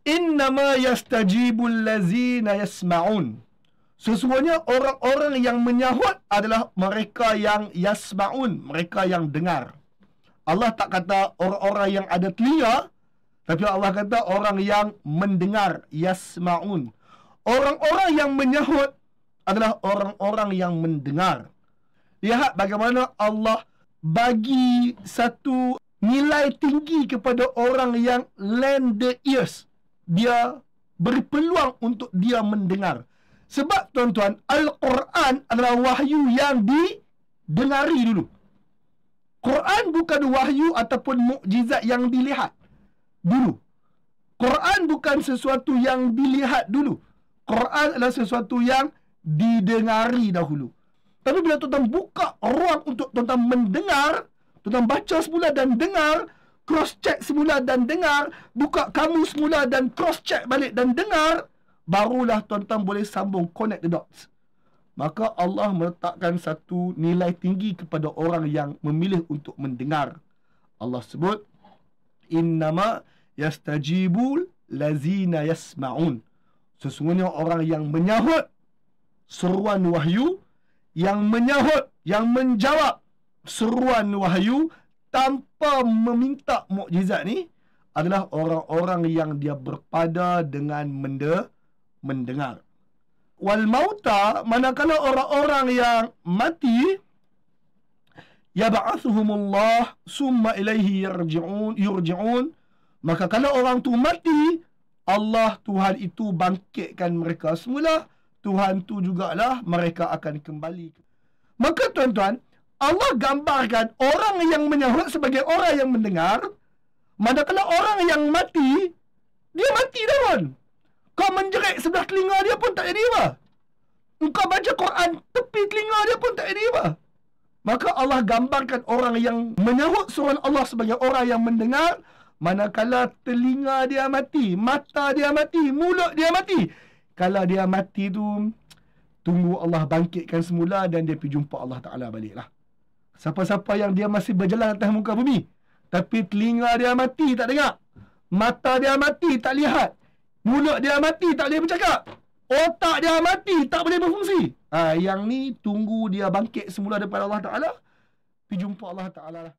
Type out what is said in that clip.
Innama yastajibul lazina yasma'un. Sesungguhnya orang-orang yang menyahut adalah mereka yang yasma'un, mereka yang dengar. Allah tak kata orang-orang yang ada telinga, tapi Allah kata orang yang mendengar, yasma'un. Orang-orang yang menyahut adalah orang-orang yang mendengar. Lihat bagaimana Allah bagi satu nilai tinggi kepada orang yang lend the ears. Dia berpeluang untuk dia mendengar. Sebab tuan-tuan, Al-Quran adalah wahyu yang didengari dulu. Quran bukan wahyu ataupun mukjizat yang dilihat dulu. Quran bukan sesuatu yang dilihat dulu. Quran adalah sesuatu yang didengari dahulu. Tapi bila tuan-tuan buka ruang untuk tuan-tuan mendengar, tuan-tuan baca semula dan dengar, cross-check semula dan dengar, buka kamus semula dan cross-check balik dan dengar, barulah tuan-tuan boleh sambung, connect the dots. Maka Allah meletakkan satu nilai tinggi kepada orang yang memilih untuk mendengar. Allah sebut, innama yastajibul lazina yasma'un. Sesungguhnya orang yang menyahut seruan wahyu, yang menyahut, yang menjawab seruan wahyu tanpa meminta mukjizat ni adalah orang-orang yang dia berpada dengan mendengar. Wal mauta, manakala orang-orang yang mati, yab'athuhumullah summa ilaihi yurji'un. Maka kalau orang tu mati, Allah Tuhan itu bangkitkan mereka semula. Tuhan tu jugalah mereka akan kembali. Maka tuan-tuan, Allah gambarkan orang yang menyahut sebagai orang yang mendengar. Manakala orang yang mati, dia mati dah pun. Kau menjerit sebelah telinga dia pun tak jadi apa. Engkau baca Quran tepi telinga dia pun tak jadi apa. Maka Allah gambarkan orang yang menyahut suruhan Allah sebagai orang yang mendengar. Manakala telinga dia mati, mata dia mati, mulut dia mati. Kalau dia mati tu, tunggu Allah bangkitkan semula dan dia pergi jumpa Allah Ta'ala baliklah. Siapa-siapa yang dia masih berjalan atas muka bumi, tapi telinga dia mati tak dengar, mata dia mati tak lihat, mulut dia mati tak boleh bercakap, otak dia mati tak boleh berfungsi, yang ni tunggu dia bangkit semula daripada Allah Ta'ala, pergi jumpa Allah Ta'ala lah.